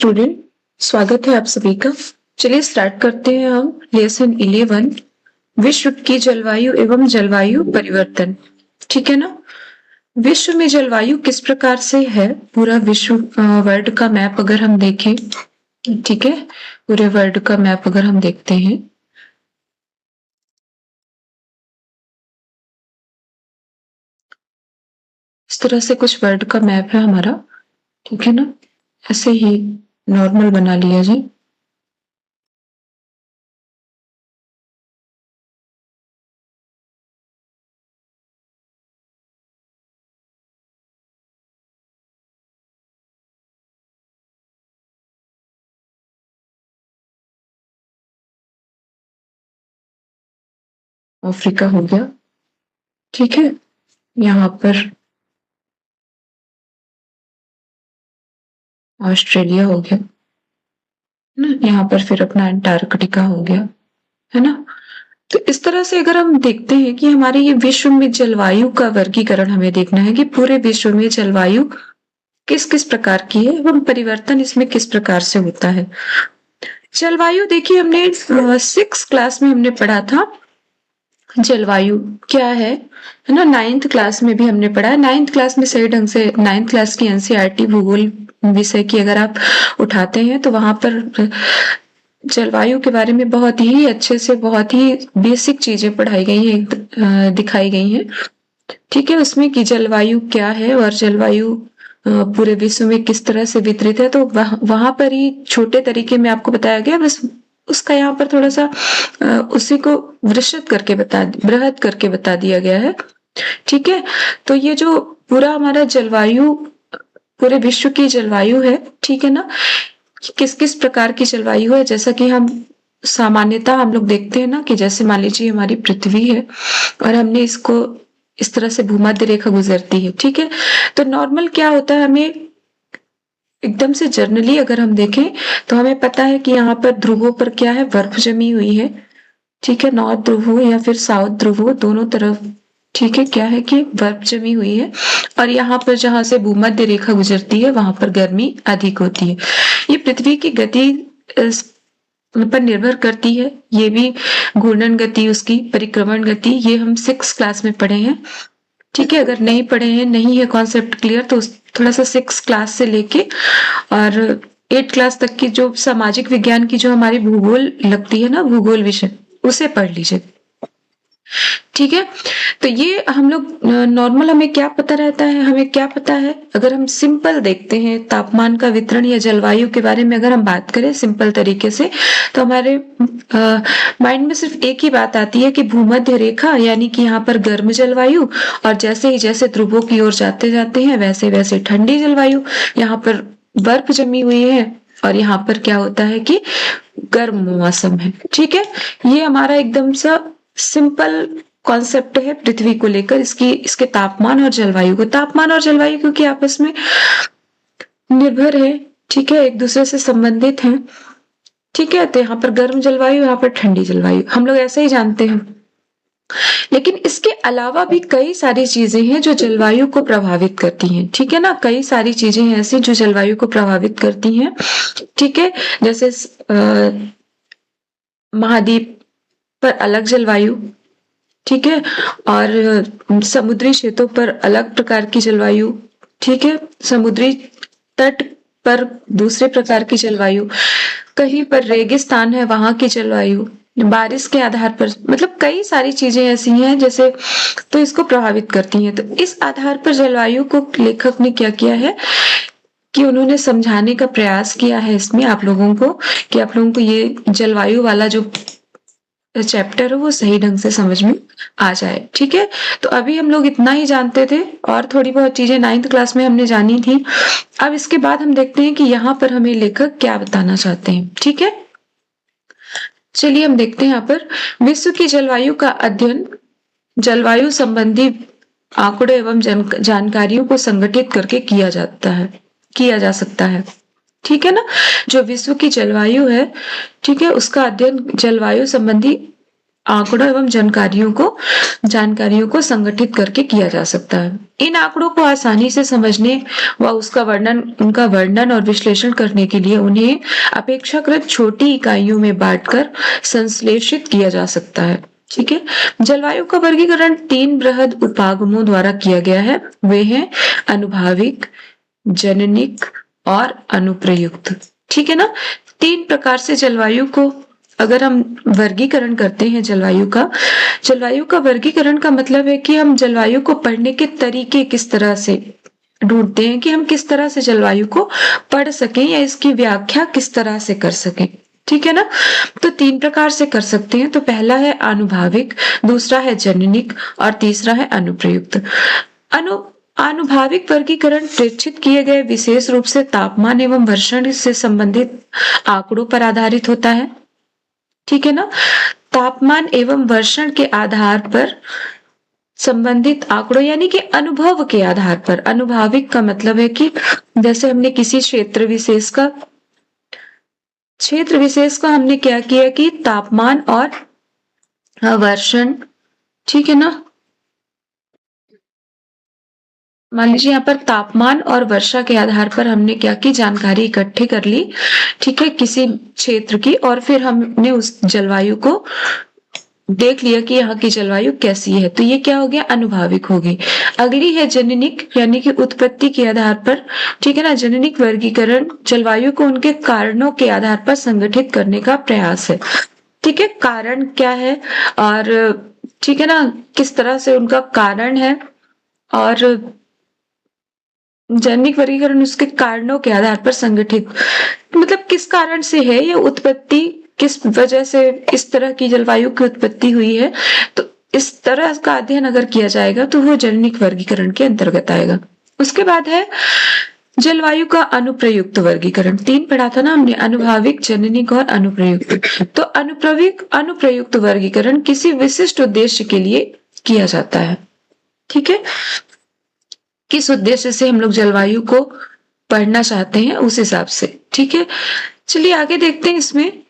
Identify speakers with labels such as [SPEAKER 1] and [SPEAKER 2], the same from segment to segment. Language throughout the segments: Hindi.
[SPEAKER 1] स्टूडेंट, स्वागत है आप सभी का। चलिए स्टार्ट करते हैं हम लेसन 11 विश्व की जलवायु एवं जलवायु परिवर्तन। ठीक है ना। विश्व में जलवायु किस प्रकार से है, पूरा विश्व वर्ल्ड का मैप अगर हम देखें, ठीक है, पूरे वर्ल्ड का मैप अगर हम देखते हैं, इस तरह से कुछ वर्ल्ड का मैप है हमारा। ठीक है ना, ऐसे ही नॉर्मल बना लिया जाए। अफ्रीका हो गया, ठीक है, यहाँ पर ऑस्ट्रेलिया हो गया ना, यहाँ पर फिर अपना अंटार्कटिका हो गया, है ना। तो इस तरह से अगर हम देखते हैं कि हमारे ये विश्व में जलवायु का वर्गीकरण हमें देखना है कि पूरे विश्व में जलवायु किस किस प्रकार की है एवं परिवर्तन इसमें किस प्रकार से होता है। जलवायु देखिए, हमने 6 क्लास में हमने पढ़ा था जलवायु क्या है ना। 9th क्लास में भी हमने पढ़ा है। 9th क्लास में सही ढंग से 9th क्लास की एनसीईआरटी भूगोल विषय की अगर आप उठाते हैं तो वहां पर जलवायु के बारे में बहुत ही अच्छे से, बहुत ही बेसिक चीजें पढ़ाई गई हैं, दिखाई गई हैं। ठीक है, उसमें कि जलवायु क्या है और जलवायु पूरे विश्व में किस तरह से वितरित है, तो वहां पर ही छोटे तरीके में आपको बताया गया। बस उसका यहाँ पर थोड़ा सा उसी को बृहद करके बता दिया गया है। ठीक है, तो ये जो पूरा हमारा जलवायु, पूरे विश्व की जलवायु है, ठीक है ना, किस किस प्रकार की जलवायु है। जैसा कि हम सामान्यतः हम लोग देखते हैं ना कि जैसे मान लीजिए हमारी पृथ्वी है और हमने इसको इस तरह से भूमध्य रेखा गुजरती है, ठीक है। तो नॉर्मल क्या होता है, हमें एकदम से जनरली अगर हम देखें तो हमें पता है कि यहाँ पर ध्रुवों पर क्या है, बर्फ जमी हुई है। ठीक है, नॉर्थ ध्रुव हो या फिर साउथ ध्रुव हो, दोनों तरफ ठीक है क्या है कि बर्फ जमी हुई है। और यहाँ पर जहां से भूमध्य रेखा गुजरती है वहां पर गर्मी अधिक होती है। ये पृथ्वी की गति पर निर्भर करती है। ये भी घूर्णन गति, उसकी परिक्रमण गति, ये हम 6 क्लास में पढ़े हैं। ठीक है, अगर नहीं पढ़े हैं, नहीं है कॉन्सेप्ट क्लियर, तो थोड़ा सा 6 क्लास से लेके और 8 क्लास तक की जो सामाजिक विज्ञान की जो हमारी भूगोल लगती है ना, भूगोल विषय, उसे पढ़ लीजिए। ठीक है, तो ये हम लोग नॉर्मल हमें क्या पता रहता है, हमें क्या पता है, अगर हम सिंपल देखते हैं तापमान का वितरण या जलवायु के बारे में अगर हम बात करें सिंपल तरीके से, तो हमारे माइंड में सिर्फ एक ही बात आती है कि भूमध्य रेखा, यानी कि यहाँ पर गर्म जलवायु, और जैसे ही जैसे ध्रुवों की ओर जाते जाते हैं वैसे वैसे ठंडी जलवायु। यहाँ पर बर्फ जमी हुई है और यहाँ पर क्या होता है कि गर्म मौसम है। ठीक है, ये हमारा एकदम सा सिंपल कॉन्सेप्ट है पृथ्वी को लेकर, इसके तापमान और जलवायु को। तापमान और जलवायु क्योंकि आपस में निर्भर है, ठीक है, एक दूसरे से संबंधित हैं। ठीक है, तो यहाँ पर गर्म जलवायु, यहाँ पर ठंडी जलवायु, हम लोग ऐसे ही जानते हैं। लेकिन इसके अलावा भी कई सारी चीजें हैं जो जलवायु को प्रभावित करती हैं। ठीक है ना, कई सारी चीजें हैं ऐसी जो जलवायु को प्रभावित करती हैं। ठीक है, जैसे महाद्वीप पर अलग जलवायु, ठीक है, और समुद्री क्षेत्रों पर अलग प्रकार की जलवायु। ठीक है, समुद्री तट पर दूसरे प्रकार की जलवायु, कहीं पर रेगिस्तान है वहां की जलवायु, बारिश के आधार पर, मतलब कई सारी चीजें ऐसी हैं जैसे, तो इसको प्रभावित करती हैं। तो इस आधार पर जलवायु को लेखक ने क्या किया है कि उन्होंने समझाने का प्रयास किया है इसमें आप लोगों को, कि आप लोगों को ये जलवायु वाला जो चैप्टर है वो सही ढंग से समझ में आ जाए। ठीक है, तो अभी हम लोग इतना ही जानते थे और थोड़ी बहुत चीजें 9th क्लास में हमने जानी थी। अब इसके बाद हम देखते हैं कि यहाँ पर हमें लेखक क्या बताना चाहते हैं। ठीक है, चलिए हम देखते हैं यहाँ पर विश्व की जलवायु का अध्ययन जलवायु संबंधी आंकड़ों एवं जानकारियों को संगठित करके किया जा सकता है। ठीक है ना, जो विश्व की जलवायु है, ठीक है, उसका अध्ययन जलवायु संबंधी आंकड़ों एवं जानकारियों को संगठित करके किया जा सकता है। इन आंकड़ों को आसानी से समझने व उनका वर्णन और विश्लेषण करने के लिए उन्हें अपेक्षाकृत छोटी इकाइयों में बांटकर संश्लेषित किया जा सकता है। ठीक है। जलवायु का वर्गीकरण 3 बृहद उपागमों द्वारा किया गया है। वे हैं अनुभाविक, जननिक और अनुप्रयुक्त। ठीक है ना। 3 प्रकार से जलवायु को अगर हम वर्गीकरण करते हैं जलवायु का वर्गीकरण का मतलब है कि हम जलवायु को पढ़ने के तरीके किस तरह से ढूंढते हैं कि हम किस तरह से जलवायु को पढ़ सकें या इसकी व्याख्या किस तरह से कर सकें। ठीक है ना। तो 3 प्रकार से कर सकते हैं। तो पहला है अनुभाविक, दूसरा है जननिक और तीसरा है अनुप्रयुक्त। अनुभाविक वर्गीकरण प्रेक्षित किए गए विशेष रूप से तापमान एवं वर्षण से संबंधित आंकड़ों पर आधारित होता है। ठीक है ना। तापमान एवं वर्षण के आधार पर संबंधित आंकड़ों यानी कि अनुभव के आधार पर। अनुभाविक का मतलब है कि जैसे हमने किसी क्षेत्र विशेष का हमने क्या किया कि तापमान और वर्षण, ठीक है ना, मान लीजिए यहाँ पर तापमान और वर्षा के आधार पर हमने क्या की जानकारी इकट्ठी कर ली। ठीक है, किसी क्षेत्र की, और फिर हमने उस जलवायु को देख लिया कि यहाँ की जलवायु कैसी है। तो ये क्या हो गया, अनुभाविक होगी। अगली है जननिक यानी कि उत्पत्ति के आधार पर। ठीक है ना। जननिक वर्गीकरण जलवायु को उनके कारणों के आधार पर संगठित करने का प्रयास है। ठीक है, कारण क्या है और ठीक है ना, किस तरह से उनका कारण है, और जननिक वर्गीकरण उसके कारणों के आधार पर संगठित, मतलब किस कारण से है ये उत्पत्ति, किस वजह से इस तरह की जलवायु की उत्पत्ति हुई है। तो इस तरह का अध्ययन अगर किया जाएगा तो वो जननिक वर्गीकरण के अंतर्गत आएगा। उसके बाद है जलवायु का अनुप्रयुक्त वर्गीकरण। 3 पढ़ा था ना हमने, अनुभाविक, जननिक और अनुप्रयुक्त। तो अनुप्रयुक्त वर्गीकरण किसी विशिष्ट उद्देश्य के लिए किया जाता है। ठीक है, किस उद्देश्य से हम लोग जलवायु को पढ़ना चाहते हैं उस हिसाब से। ठीक है, चलिए आगे देखते हैं। इसमें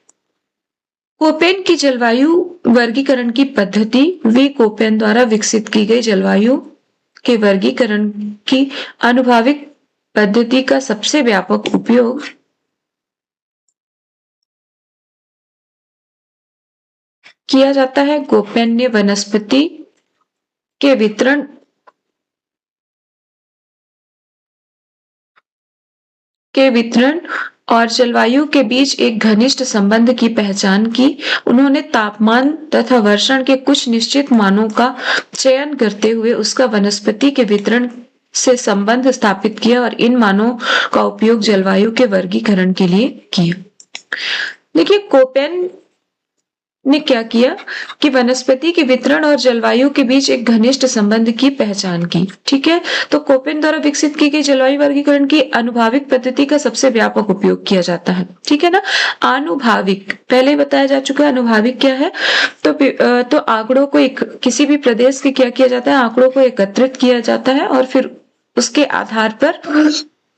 [SPEAKER 1] कोपेन की जलवायु वर्गीकरण की पद्धति वी कोपेन द्वारा विकसित की गई जलवायु के वर्गीकरण की अनुभाविक पद्धति का सबसे व्यापक उपयोग किया जाता है। कोपेन ने वनस्पति के वितरण और जलवायु के बीच एक घनिष्ठ संबंध की पहचान की। उन्होंने तापमान तथा वर्षण के कुछ निश्चित मानों का चयन करते हुए उसका वनस्पति के वितरण से संबंध स्थापित किया और इन मानों का उपयोग जलवायु के वर्गीकरण के लिए किया। देखिए, कोपेन ने क्या किया कि वनस्पति के वितरण और जलवायु के बीच एक घनिष्ठ संबंध की पहचान की। ठीक है, तो कोपेन द्वारा विकसित की गई जलवायु वर्गीकरण की अनुभाविक पद्धति का सबसे व्यापक उपयोग किया जाता है। ठीक है ना। अनुभाविक पहले बताया जा चुका है, अनुभाविक क्या है, तो आंकड़ों को किसी भी प्रदेश के क्या किया जाता है, आंकड़ों को एकत्रित किया जाता है और फिर उसके आधार पर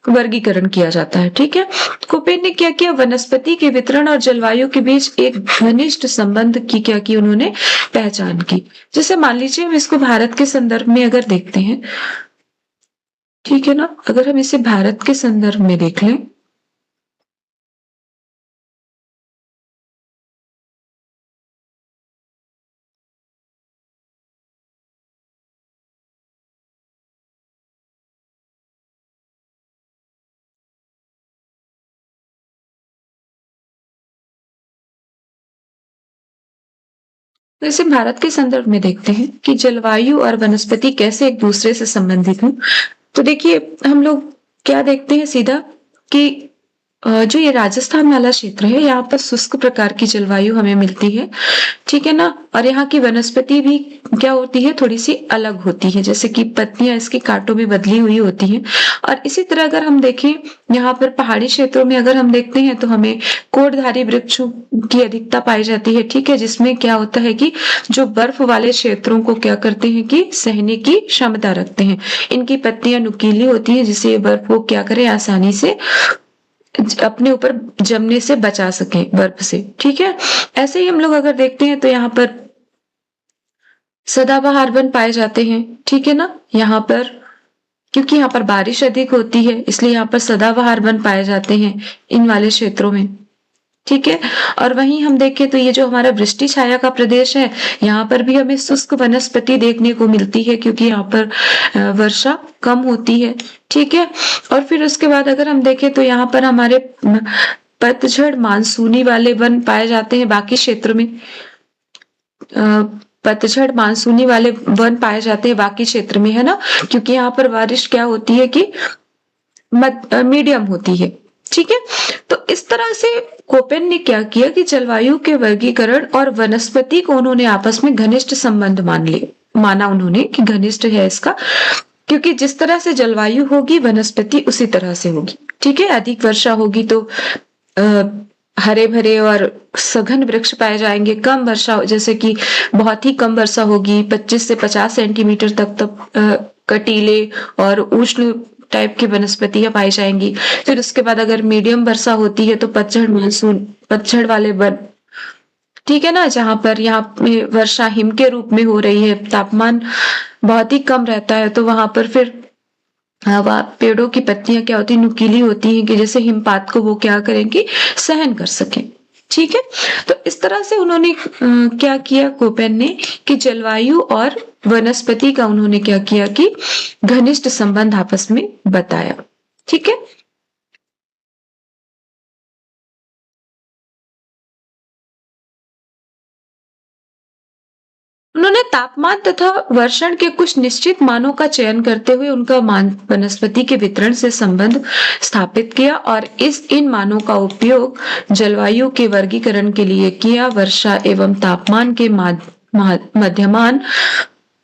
[SPEAKER 1] वर्गीकरण किया जाता है। ठीक है, कोपेन ने क्या किया, वनस्पति के वितरण और जलवायु के बीच एक घनिष्ठ संबंध की क्या की उन्होंने पहचान की। जैसे मान लीजिए हम इसको भारत के संदर्भ में अगर देखते हैं, ठीक है ना, अगर हम इसे भारत के संदर्भ में देख लें, तो इसे भारत के संदर्भ में देखते हैं कि जलवायु और वनस्पति कैसे एक दूसरे से संबंधित हैं। तो देखिए हम लोग क्या देखते हैं सीधा कि जो ये राजस्थान वाला क्षेत्र है, यहाँ पर शुष्क प्रकार की जलवायु हमें मिलती है। ठीक है ना, और यहाँ की वनस्पति भी क्या होती है, थोड़ी सी अलग होती है, जैसे कि पत्तियां इसके कांटों में बदली हुई होती हैं। और इसी तरह अगर हम देखें यहाँ पर पहाड़ी क्षेत्रों में अगर हम देखते हैं तो हमें कोटधारी वृक्षों की अधिकता पाई जाती है। ठीक है, जिसमें क्या होता है कि जो बर्फ वाले क्षेत्रों को क्या करते हैं कि सहने की क्षमता रखते हैं। इनकी पत्तियां नुकीली होती है जिससे ये बर्फ को क्या करे, आसानी से अपने ऊपर जमने से बचा सके बर्फ से। ठीक है, ऐसे ही हम लोग अगर देखते हैं तो यहाँ पर सदाबहार वन पाए जाते हैं, ठीक है ना? यहाँ पर क्योंकि यहाँ पर बारिश अधिक होती है, इसलिए यहाँ पर सदाबहार वन पाए जाते हैं इन वाले क्षेत्रों में, ठीक है? और वहीं हम देखें तो ये जो हमारा वृष्टि छाया का प्रदेश है, यहाँ पर भी हमें शुष्क वनस्पति देखने को मिलती है क्योंकि यहाँ पर वर्षा कम होती है, ठीक है? और फिर उसके बाद अगर हम देखें तो यहाँ पर हमारे पतझड़ मानसूनी वाले वन पाए जाते हैं बाकी क्षेत्र में। पतझड़ मानसूनी वाले वन पाए जाते हैं बाकी क्षेत्र में, है ना? क्योंकि यहाँ पर बारिश क्या होती है कि मीडियम होती है, ठीक है? तो इस तरह से कोपेन ने क्या किया कि जलवायु के वर्गीकरण और वनस्पति को उन्होंने आपस में घनिष्ठ संबंध माना उन्होंने कि घनिष्ठ है इसका, क्योंकि जिस तरह से जलवायु होगी वनस्पति उसी तरह से होगी, ठीक है? अधिक वर्षा होगी तो हरे भरे और सघन वृक्ष पाए जाएंगे, कम वर्षा जैसे कि बहुत ही कम वर्षा होगी 25 से 50 सेंटीमीटर तक कटीले और उष्ण टाइप की वनस्पतियां पाई जाएंगी। फिर उसके बाद अगर मीडियम वर्षा होती है तो पतझड़ वाले वन, ठीक है ना? जहां पर यहाँ पे वर्षा हिम के रूप में हो रही है, तापमान बहुत ही कम रहता है, तो वहां पर फिर पेड़ों की पत्तियां क्या होती है, नुकीली होती हैं कि जैसे हिमपात को वो क्या करेंगी, सहन कर सकें, ठीक है? तो इस तरह से उन्होंने क्या किया कोपेन ने कि जलवायु और वनस्पति का उन्होंने क्या किया कि घनिष्ठ संबंध आपस में बताया, ठीक है? उन्होंने तापमान तथा वर्षण के कुछ निश्चित मानों का चयन करते हुए उनका मान वनस्पति के वितरण से संबंध स्थापित किया और इन मानों का उपयोग जलवायु के वर्गीकरण के लिए किया। वर्षा एवं तापमान के मध्यमान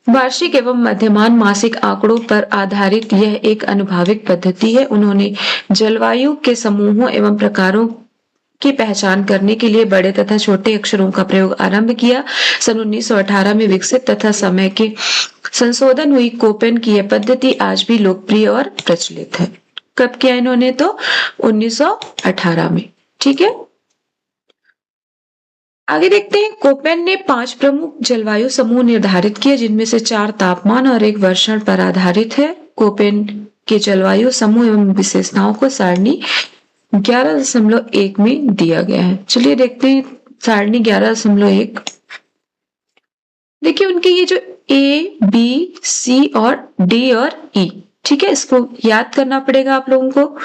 [SPEAKER 1] वार्षिक एवं मध्यमान मासिक आंकड़ों पर आधारित यह एक अनुभाविक पद्धति है। उन्होंने जलवायु के समूहों एवं प्रकारों की पहचान करने के लिए बड़े तथा छोटे अक्षरों का प्रयोग आरंभ किया। सन 1918 में विकसित तथा समय के संशोधन हुई कोपेन की यह पद्धति आज भी लोकप्रिय और प्रचलित है। कब किया इन्होंने? तो 1918 में, ठीक है? आगे देखते हैं, कोपेन ने 5 प्रमुख जलवायु समूह निर्धारित किए जिनमें से 4 तापमान और 1 वर्षण पर आधारित है। कोपेन के जलवायु समूह एवं विशेषताओं को सारणी 11.1 में दिया गया है। चलिए देखते हैं सारणी 11.1। देखिए उनके ये जो ए, बी, सी और डी और ई, ठीक है? इसको याद करना पड़ेगा आप लोगों को,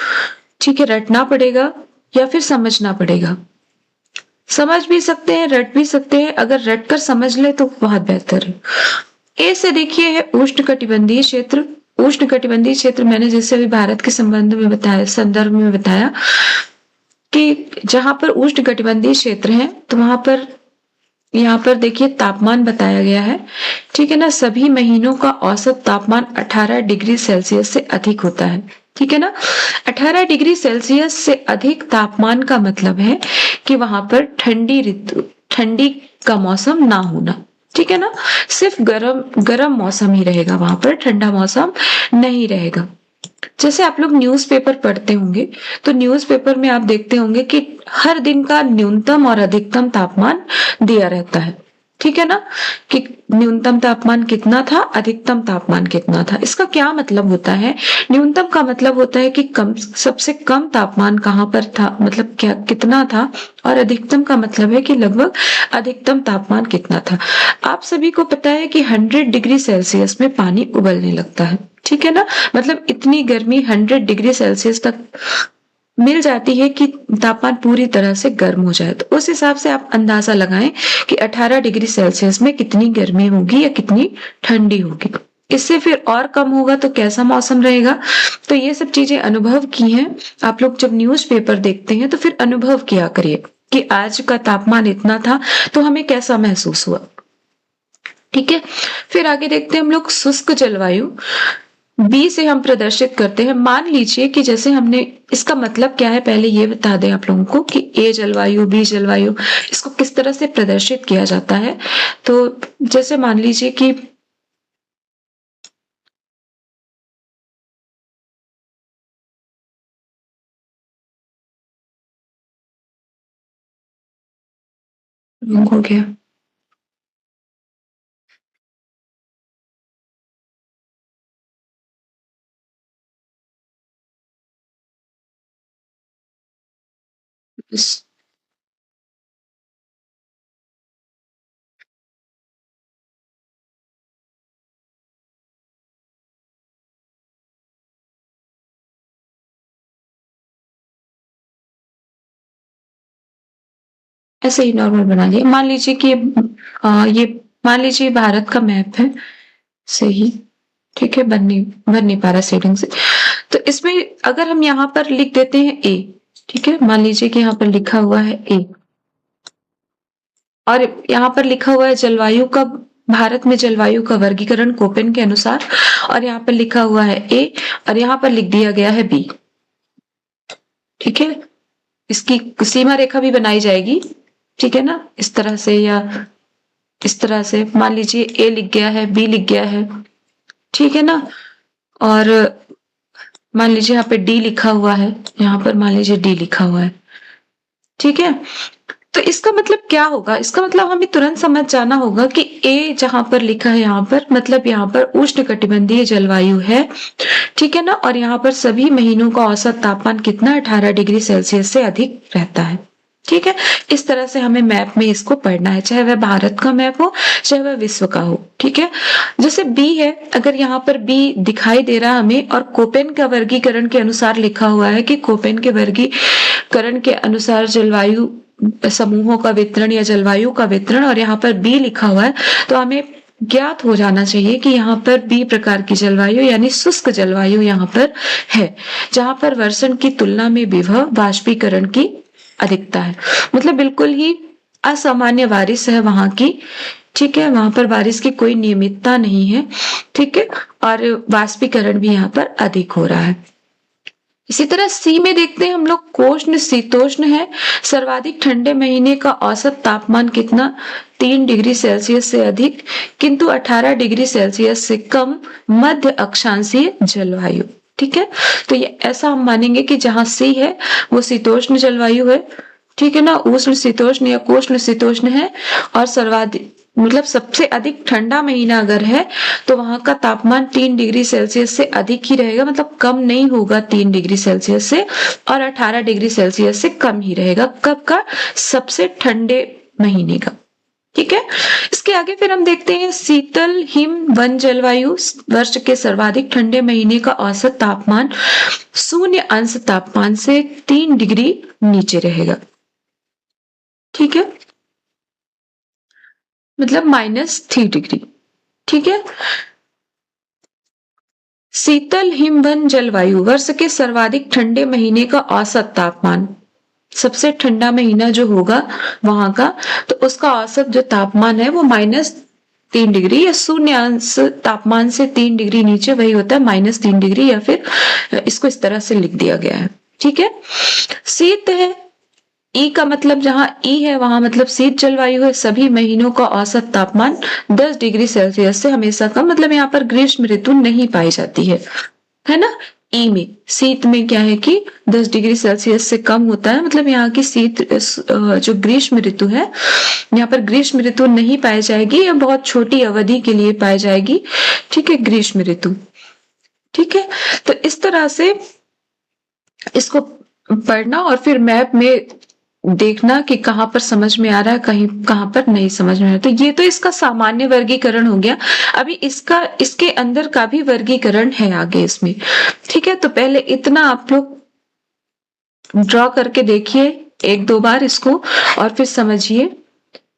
[SPEAKER 1] ठीक है? रटना पड़ेगा या फिर समझना पड़ेगा। समझ भी सकते हैं, रट भी सकते हैं। अगर रट कर समझ ले तो बहुत बेहतर है। ए से देखिए है उष्णकटिबंधीय क्षेत्र। उष्णकटिबंधीय क्षेत्र मैंने जैसे अभी भारत के संबंध में बताया, संदर्भ में बताया कि जहां पर उष्णकटिबंधीय क्षेत्र है तो वहां पर यहाँ पर देखिए तापमान बताया गया है, ठीक है ना? सभी महीनों का औसत तापमान 18 डिग्री सेल्सियस से अधिक होता है, ठीक है ना? 18 डिग्री सेल्सियस से अधिक तापमान का मतलब है कि वहां पर ठंडी का मौसम ना होना, ठीक है ना? सिर्फ गर्म गर्म मौसम ही रहेगा, वहां पर ठंडा मौसम नहीं रहेगा। जैसे आप लोग न्यूज़पेपर पढ़ते होंगे तो न्यूज़पेपर में आप देखते होंगे कि हर दिन का न्यूनतम और अधिकतम तापमान दिया रहता है, ठीक है ना? कि न्यूनतम तापमान कितना था, अधिकतम तापमान कितना था। इसका क्या मतलब होता है? न्यूनतम का मतलब होता है कि सबसे कम तापमान कहाँ पर था, मतलब क्या कितना था, और अधिकतम का मतलब है कि लगभग अधिकतम तापमान कितना था। आप सभी को पता है कि 100 डिग्री सेल्सियस में पानी उबलने लगता है, ठीक है ना? मतलब इतनी गर्मी 100 डिग्री सेल्सियस तक मिल जाती है कि तापमान पूरी तरह से गर्म हो जाए। तो उस हिसाब से आप अंदाजा लगाएं कि 18 डिग्री सेल्सियस में कितनी गर्मी होगी या कितनी ठंडी होगी। इससे फिर और कम होगा तो कैसा मौसम रहेगा? तो ये सब चीजें अनुभव की हैं। आप लोग जब न्यूज़पेपर देखते हैं तो फिर अनुभव किया करिए कि आज का तापमान इतना था तो हमें कैसा महसूस हुआ, ठीक है? फिर आगे देखते हैं हम लोग शुष्क जलवायु। बी से हम प्रदर्शित करते हैं। मान लीजिए कि जैसे हमने, इसका मतलब क्या है पहले ये बता दें आप लोगों को कि ए जलवायु, बी जलवायु, इसको किस तरह से प्रदर्शित किया जाता है। तो जैसे मान लीजिए कि हो गया, इस ऐसे ही नॉर्मल बना लिया। मान लीजिए कि ये मान लीजिए भारत का मैप है, सही, ठीक है, बन नहीं पा रहा सेटिंग से। तो इसमें अगर हम यहाँ पर लिख देते हैं ए, ठीक है, मान लीजिए कि यहाँ पर लिखा हुआ है ए, और यहाँ पर लिखा हुआ है जलवायु का, भारत में जलवायु का वर्गीकरण कोपेन के अनुसार, और यहाँ पर लिखा हुआ है ए, और यहाँ पर लिख दिया गया है बी, ठीक है। इसकी सीमा रेखा भी बनाई जाएगी, ठीक है ना, इस तरह से या इस तरह से। मान लीजिए ए लिख गया है, बी लिख गया है, ठीक है ना, और मान लीजिए यहाँ पे डी लिखा हुआ है, यहाँ पर मान लीजिए डी लिखा हुआ है, ठीक है। तो इसका मतलब क्या होगा? इसका मतलब हमें तुरंत समझ जाना होगा कि ए जहां पर लिखा है यहाँ पर, मतलब यहाँ पर उष्णकटिबंधीय जलवायु है, ठीक है ना, और यहाँ पर सभी महीनों का औसत तापमान कितना, 18 डिग्री सेल्सियस से अधिक रहता है, ठीक है। इस तरह से हमें मैप में इसको पढ़ना है, चाहे वह भारत का मैप हो, चाहे वह विश्व का हो, ठीक है। जैसे बी है, अगर यहाँ पर बी दिखाई दे रहा हमें, और कोपेन का वर्गीकरण के अनुसार लिखा हुआ है कि कोपेन के वर्गीकरण के अनुसार जलवायु समूहों का वितरण या जलवायु का वितरण, और यहाँ पर बी लिखा हुआ है, तो हमें ज्ञात हो जाना चाहिए कि यहाँ पर बी प्रकार की जलवायु यानी शुष्क जलवायु यहाँ पर है, जहां पर वर्षण की तुलना में विभव वाष्पीकरण की अधिकता है, मतलब बिल्कुल ही असामान्य बारिश है वहां की, ठीक है, वहां पर बारिश की कोई नियमितता नहीं है, ठीक है, और वाष्पीकरण भी यहाँ पर अधिक हो रहा है। इसी तरह सी में देखते हैं हम लोग, कोष्ण शीतोष्ण है, सर्वाधिक ठंडे महीने का औसत तापमान कितना, 3 डिग्री सेल्सियस से अधिक किंतु 18 डिग्री सेल्सियस से कम, मध्य अक्षांशीय जलवायु, ठीक है। तो ये ऐसा हम मानेंगे कि जहां सी है वो शीतोष्ण जलवायु है, ठीक है ना, उष्ण शीतोष्ण या कोष्ण शीतोष्ण है, और सर्वाधिक मतलब सबसे अधिक ठंडा महीना अगर है तो वहां का तापमान 3 डिग्री सेल्सियस से अधिक ही रहेगा, मतलब कम नहीं होगा 3 डिग्री सेल्सियस से, और 18 डिग्री सेल्सियस से कम ही रहेगा। कब का? सबसे ठंडे महीने का, ठीक है। इसके आगे फिर हम देखते हैं शीतल हिम वन जलवायु, वर्ष के सर्वाधिक ठंडे महीने का औसत तापमान 0 तापमान से 3 डिग्री नीचे रहेगा, ठीक है, मतलब -3 डिग्री, ठीक है। शीतल हिमवन जलवायु, वर्ष के सर्वाधिक ठंडे महीने का औसत तापमान, सबसे ठंडा महीना जो होगा वहां का, तो उसका औसत जो तापमान है वो -3 डिग्री या 0 तापमान से 3 डिग्री नीचे, वही होता है -3 डिग्री, या फिर इसको इस तरह से लिख दिया गया है, ठीक है। शीत है, ई का मतलब जहां ई है वहां मतलब शीत जलवायु है, सभी महीनों का औसत तापमान 10 डिग्री सेल्सियस से हमेशा कम, मतलब यहाँ पर ग्रीष्म ऋतु नहीं पाई जाती है ना। ई में शीत में क्या है कि 10 डिग्री सेल्सियस से कम होता है, मतलब यहाँ की शीत जो ग्रीष्म ऋतु है, यहाँ पर ग्रीष्म ऋतु नहीं पाई जाएगी, या बहुत छोटी अवधि के लिए पाई जाएगी, ठीक है, ग्रीष्म ऋतु, ठीक है। तो इस तरह से इसको पढ़ना और फिर मैप में देखना कि कहां पर समझ में आ रहा है, कहीं कहां पर नहीं समझ में आ रहा है। तो ये तो इसका सामान्य वर्गीकरण हो गया। अभी इसके अंदर का भी वर्गीकरण है आगे इसमें, ठीक है। तो पहले इतना आप लोग ड्रॉ करके देखिए 1-2 बार इसको, और फिर समझिए,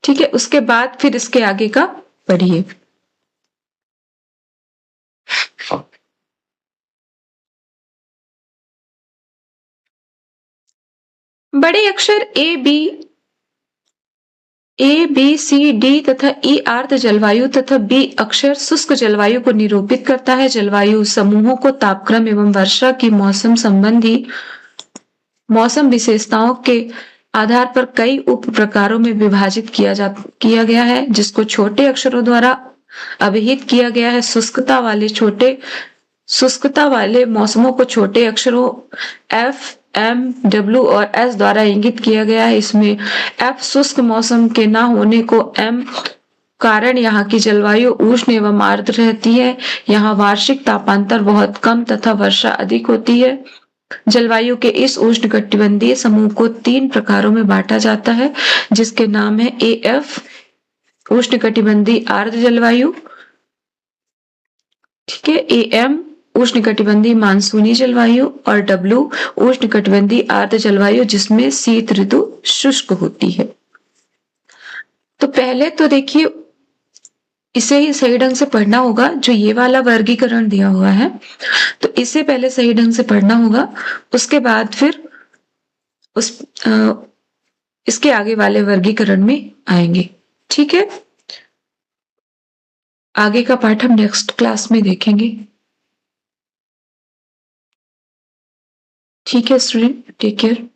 [SPEAKER 1] ठीक है। उसके बाद फिर इसके आगे का पढ़िए। बड़े अक्षर ए बी सी डी तथा ई आर्द्र जलवायु तथा बी अक्षर शुष्क जलवायु को निरूपित करता है। जलवायु समूहों को तापक्रम एवं वर्षा की मौसम संबंधी मौसम विशेषताओं के आधार पर कई उप प्रकारों में विभाजित किया गया है, जिसको छोटे अक्षरों द्वारा अभिहित किया गया है। शुष्कता वाले मौसमों को छोटे अक्षरों एफ, एम, डब्ल्यू और एस द्वारा इंगित किया गया है। इसमें एफ शुष्क मौसम के ना होने को एम कारण यहाँ की जलवायु उष्ण एवं आर्द्र रहती है। यहाँ वार्षिक तापांतर बहुत कम तथा वर्षा अधिक होती है। जलवायु के इस उष्णकटिबंधीय समूह को 3 प्रकारों में बांटा जाता है, जिसके नाम है AF उष्णकटिबंधीय आर्द्र जलवायु, ठीक है, AM उष्णकटिबंधीय मानसूनी जलवायु और W उष्णकटिबंधीय आर्द्र जलवायु, जिसमें शीत ऋतु शुष्क होती है। तो पहले तो देखिए इसे ही सही ढंग से पढ़ना होगा, जो ये वाला वर्गीकरण दिया हुआ है तो इसे पहले सही ढंग से पढ़ना होगा, उसके बाद फिर इसके आगे वाले वर्गीकरण में आएंगे, ठीक है। आगे का पाठ हम नेक्स्ट क्लास में देखेंगे। ठीक है स्टूडेंट, टेक केयर।